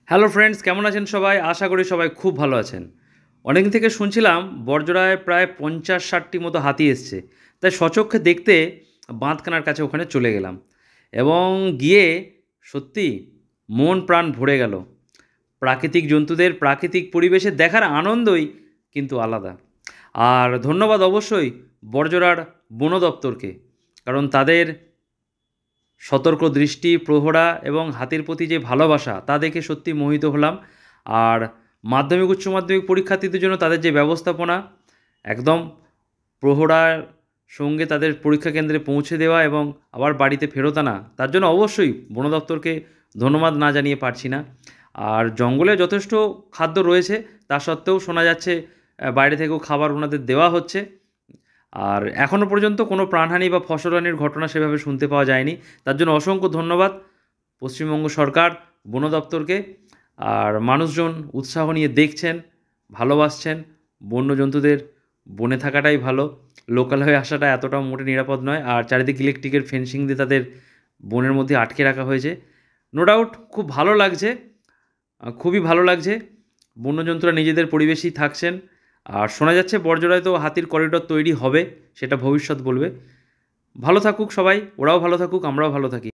Hello friends, কেমন আছেন সবাই? আশা করি সবাই খুব ভালো আছেন। অনেকদিন থেকে শুনছিলাম বড়জোড়ায় প্রায় ৫০-৬০টি মতো হাতি এসছে। তাই স্বচক্ষে দেখতে বাঁধখানার কাছে ওখানে চলে গেলাম এবং গিয়ে সত্যি মন প্রাণ ভরে গেল। প্রাকৃতিক জন্তুদের প্রাকৃতিক পরিবেশে দেখার আনন্দই কিন্তু আলাদা। আর ধন্যবাদ অবশ্যই বড়জোড়ার বন দপ্তরকে, কারণ তাদের সতর্ক দৃষ্টি, প্রহরা এবং হাতির প্রতি যে ভালোবাসা তা দেখে সত্যি মোহিত হলাম। আর মাধ্যমিক উচ্চ মাধ্যমিক পরীক্ষার্থীদের জন্য তাদের যে ব্যবস্থাপনা, একদম প্রহরার সঙ্গে তাদের পরীক্ষা কেন্দ্রে পৌঁছে দেওয়া এবং আবার বাড়িতে ফেরত আনা, তার জন্য অবশ্যই বন দপ্তরকে ধন্যবাদ না জানিয়ে পারছি না। আর জঙ্গলে যথেষ্ট খাদ্য রয়েছে, তা সত্ত্বেও শোনা যাচ্ছে বাইরে থেকেও খাবার ওনাদের দেওয়া হচ্ছে। আর এখনও পর্যন্ত কোনো প্রাণহানি বা ফসলহানির ঘটনা সেভাবে শুনতে পাওয়া যায়নি। তার জন্য অসংখ্য ধন্যবাদ পশ্চিমবঙ্গ সরকার, বন দপ্তরকে। আর মানুষজন উৎসাহ নিয়ে দেখছেন, ভালোবাসছেন। বন্যজন্তুদের বনে থাকাটাই ভালো, লোকাল হয়ে আসাটা এতটাও মোটে নিরাপদ নয়। আর চারিদিকে ইলেকট্রিকের ফেন্সিং দিয়ে তাদের বনের মধ্যে আটকে রাখা হয়েছে। নো ডাউট খুব ভালো লাগছে, খুবই ভালো লাগছে। বন্যজন্তুরা নিজেদের পরিবেশেই থাকছেন। আর শোনা যাচ্ছে বড়জোড়ায় তো হাতির করিডর তৈরি হবে, সেটা ভবিষ্যৎ বলবে। ভালো থাকুক সবাই, ওরাও ভালো থাকুক, আমরাও ভালো থাকি।